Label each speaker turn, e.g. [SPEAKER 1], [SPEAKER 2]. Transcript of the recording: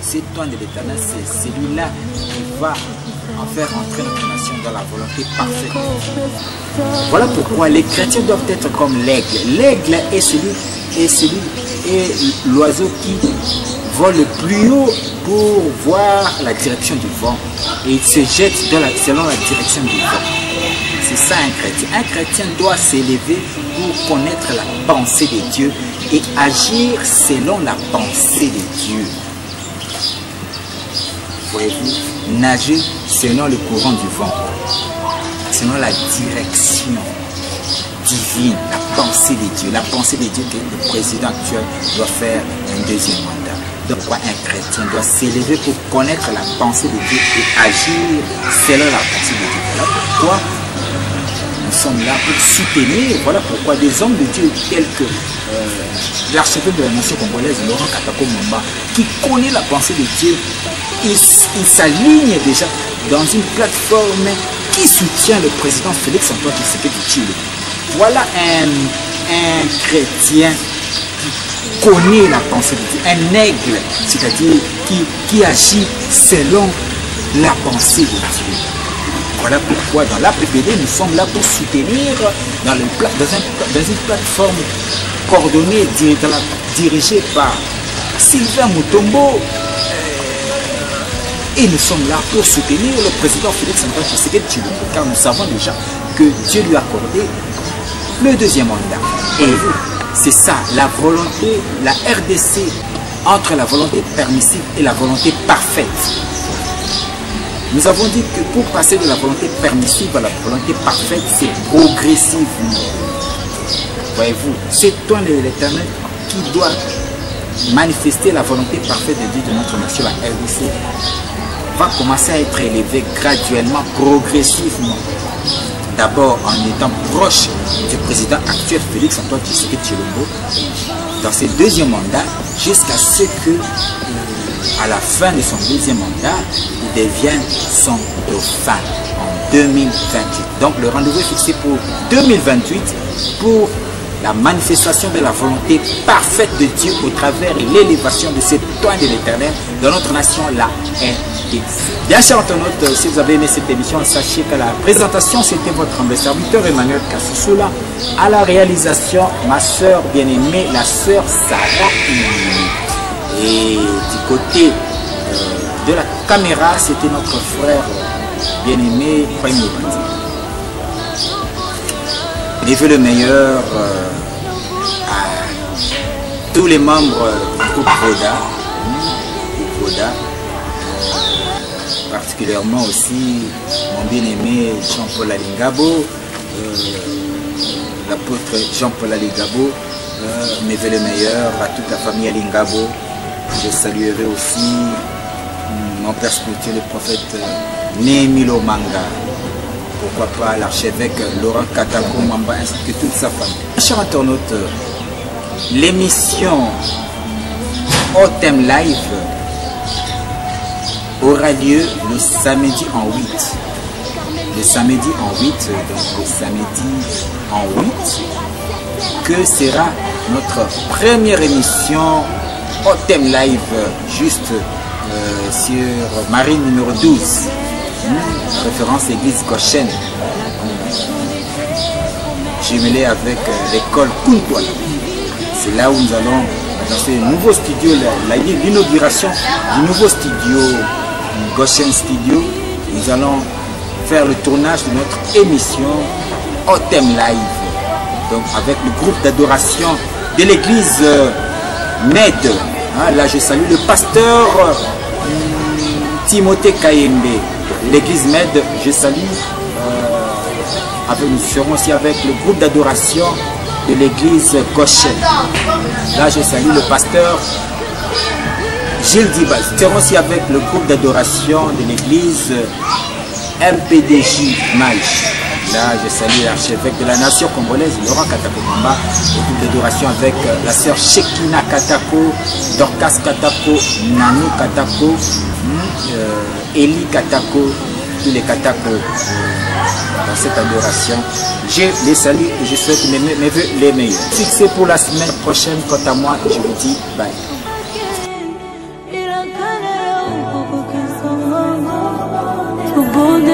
[SPEAKER 1] C'est toi de l'Éternel, c'est celui-là qui va en faire entrer notre nation dans la volonté parfaite. Voilà pourquoi les chrétiens doivent être comme l'aigle. L'aigle est l'oiseau qui vole le plus haut pour voir la direction du vent et il se jette selon la direction du vent. C'est ça un chrétien. Un chrétien doit s'élever pour connaître la pensée de Dieu et agir selon la pensée de Dieu. Voyez-vous, nager selon le courant du vent, selon la direction divine, la pensée de Dieu. La pensée de Dieu que le président actuel doit faire un deuxième mandat. Donc un chrétien doit s'élever pour connaître la pensée de Dieu et agir selon la pensée de Dieu. Voilà pourquoi nous sommes là pour soutenir. Voilà pourquoi des hommes de Dieu tels que l'archevêque de la nation congolaise, Laurent Katako Mamba, qui connaît la pensée de Dieu, il s'aligne déjà dans une plateforme qui soutient le président Félix Antoine Tshisekedi Tshilombo. Voilà un chrétien qui connaît la pensée de Dieu, un aigle, c'est-à-dire qui agit selon la pensée de Dieu. Voilà pourquoi dans l'APPD, nous sommes là pour soutenir dans une plateforme coordonnée, dirigée par Sylvain Mutombo. Et nous sommes là pour soutenir le président Félix Antoine Tshisekedi Tshilombo, car nous savons déjà que Dieu lui a accordé le deuxième mandat. Et c'est ça, la volonté, la RDC, entre la volonté permissive et la volonté parfaite. Nous avons dit que pour passer de la volonté permissive à la volonté parfaite, c'est progressivement. Voyez-vous, c'est toi l'Éternel qui doit manifester la volonté parfaite de Dieu de notre nation, la RDC. Va commencer à être élevé graduellement, progressivement. D'abord en étant proche du président actuel Félix Antoine Tshisekedi Tshilombo dans ses deuxièmes mandats, jusqu'à ce que à la fin de son deuxième mandat, il devienne son dauphin en 2028. Donc le rendez-vous est fixé pour 2028 pour la manifestation de la volonté parfaite de Dieu au travers l'élévation de cette toile de l'Éternel dans notre nation, la RDC. Bien chers internautes, si vous avez aimé cette émission, sachez que la présentation, c'était votre humble serviteur Emmanuel Kassoula. À la réalisation, ma soeur bien-aimée, la soeur Sarah. Et du côté de la caméra, c'était notre frère bien-aimé, Premier Bandi. Il veut le meilleur à tous les membres du groupe Voda, particulièrement aussi mon bien-aimé Jean-Paul Alingabo, l'apôtre Jean-Paul Alingabo, mais veut le meilleur à toute la famille Alingabo. Je saluerai aussi mon père spirituel, le prophète Némilo Manga. Pourquoi pas l'archevêque Laurent Katako Mamba ainsi que toute sa famille. Chers internautes, l'émission Otem Live aura lieu le samedi en 8. Le samedi en 8, donc le samedi en 8, que sera notre première émission Otem Live, juste sur Marine numéro 12. Référence église Goshen, jumelé avec l'école Kuntouala. C'est là où nous allons, dans ce nouveau studio, l'inauguration du nouveau studio Goshen Studio, nous allons faire le tournage de notre émission Otem Live. Donc avec le groupe d'adoration de l'église MED. Là je salue le pasteur Timothée Kayembe. L'église MED, je salue. Nous serons aussi avec le groupe d'adoration de l'église Goshen. Là, je salue le pasteur Gilles Dibal. Nous serons aussi avec le groupe d'adoration de l'église MPDJ Maïch. Là, je salue l'archevêque de la nation congolaise, Laurent Katako Mamba, le groupe d'adoration avec la sœur Shekina Katako, Dorcas Katako, Nanou Katako, Eli Katako, tous les Katako dans cette adoration. Je les salue et je souhaite mes vœux les meilleurs. Fixé pour la semaine prochaine. Quant à moi, je vous dis bye.
[SPEAKER 2] Good